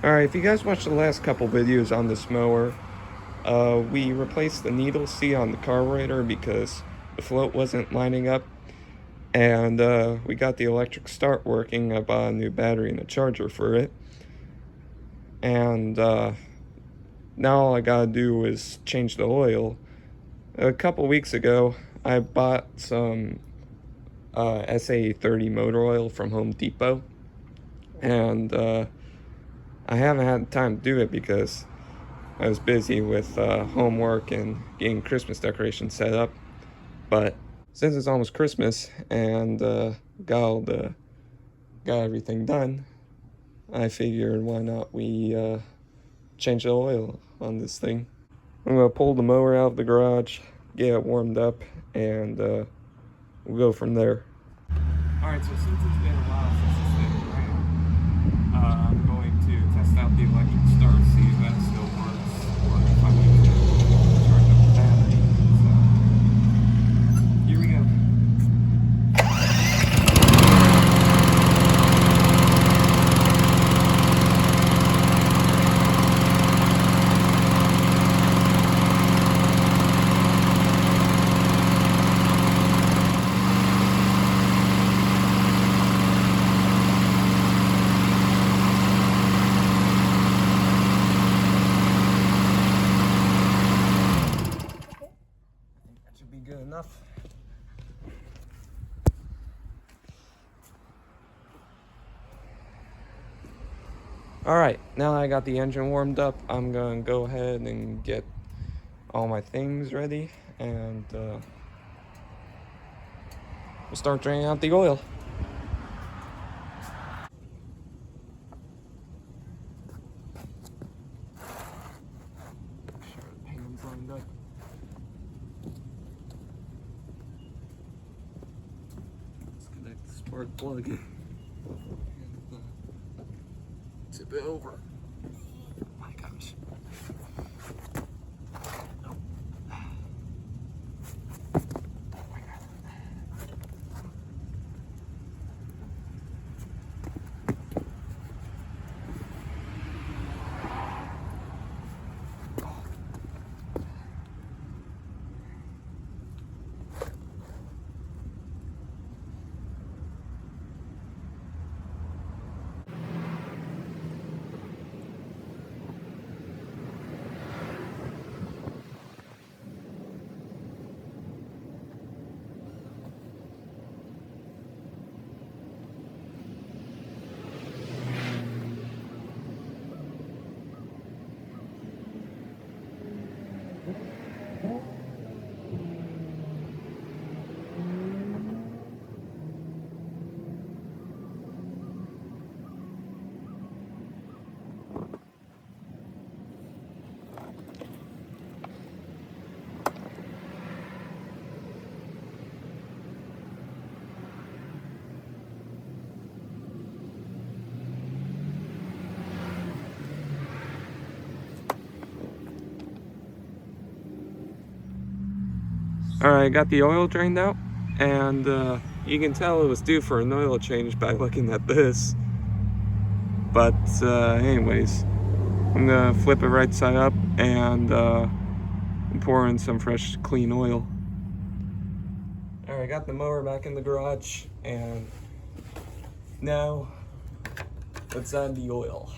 Alright, if you guys watched the last couple videos on this mower, we replaced the needle C on the carburetor because the float wasn't lining up, and we got the electric start working. I bought a new battery and a charger for it, and now all I gotta do is change the oil. A couple weeks ago, I bought some SA30 motor oil from Home Depot, and I haven't had time to do it because I was busy with homework and getting Christmas decorations set up. But since it's almost Christmas and got everything done, I figured why not we change the oil on this thing. I'm gonna pull the mower out of the garage, get it warmed up, and we'll go from there. Alright, so since it's been a while since this thing ran, I'm going to test out the electric start, see if that still works, or if I need to charge up the battery. So, here we go. Good enough. Alright, now that I got the engine warmed up, I'm gonna go ahead and get all my things ready, and we'll start draining out the oil. Make sure the pan's lined up. Disconnect the spark plug and tip it over. Oh my gosh. Alright, I got the oil drained out, and you can tell it was due for an oil change by looking at this. But anyways, I'm gonna flip it right side up and pour in some fresh, clean oil. Alright, I got the mower back in the garage, and now let's add the oil.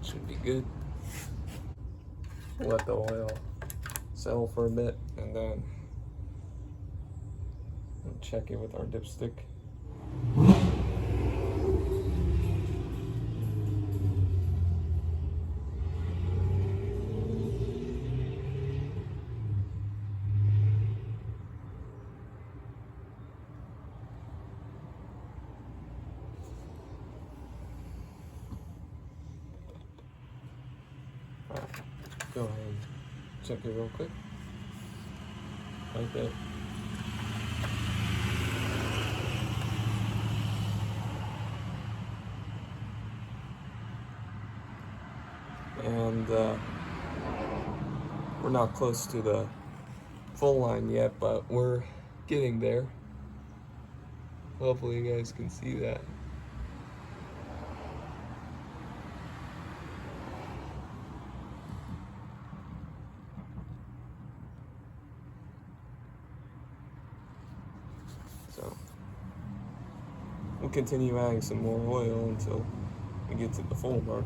Should be good. Let the oil settle for a bit, and then we'll check it with our dipstick. go ahead and check it real quick. Like that. And we're not close to the full line yet, but we're getting there. Hopefully you guys can see that. So we'll continue adding some more oil until we get to the full mark.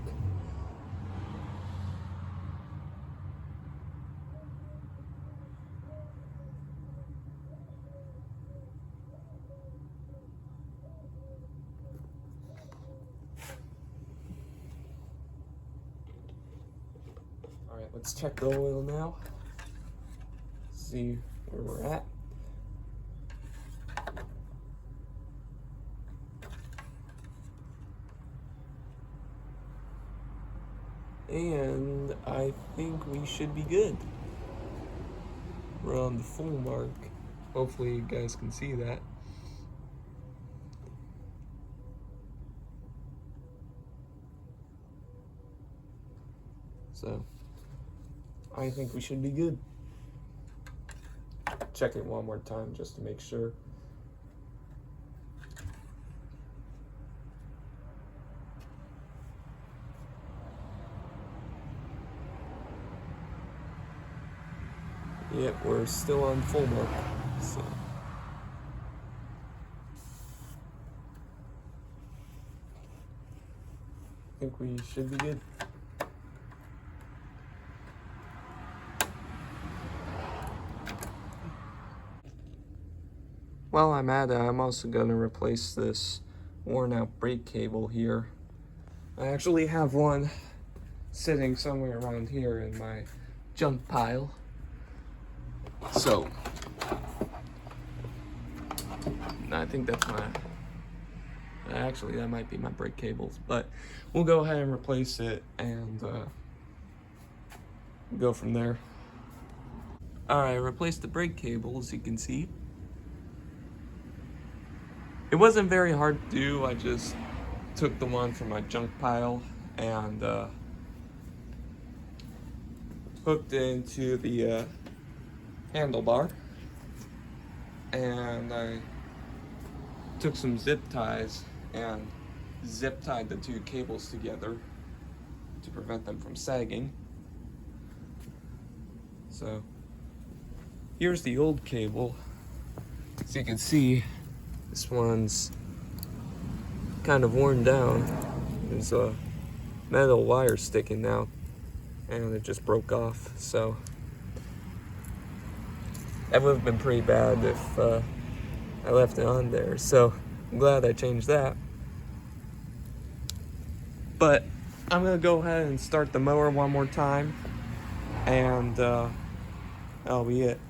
Alright, let's check the oil now. See where we're at. And I think we should be good. We're on the full mark. Hopefully you guys can see that. So I think we should be good. Check it one more time just to make sure. Yep, we're still on full mark. So I think we should be good. While I'm at it, I'm also gonna replace this worn out brake cable here. I actually have one sitting somewhere around here in my junk pile. So I think that's actually that might be my brake cables, but we'll go ahead and replace it and go from there. Alright, I replaced the brake cable, as you can see. It wasn't very hard to do. I just took the one from my junk pile and hooked it into the handlebar, and I took some zip ties and zip tied the two cables together to prevent them from sagging. So here's the old cable. As you can see, this one's kind of worn down. There's a metal wire sticking out and it just broke off. So that would have been pretty bad if I left it on there. So I'm glad I changed that. But I'm gonna go ahead and start the mower one more time, and that'll be it.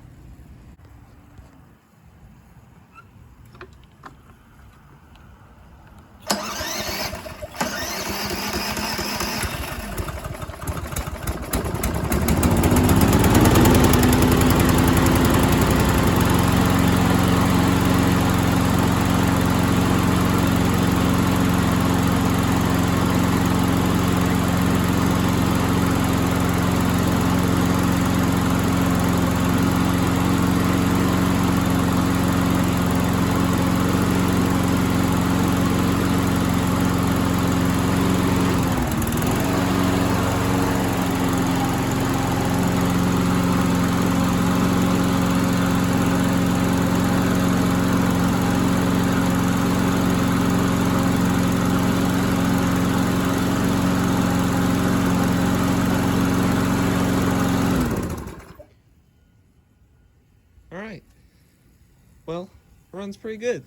Alright, well, runs pretty good.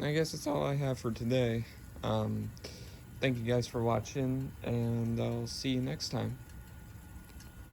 I guess that's all I have for today. Thank you guys for watching, and I'll see you next time.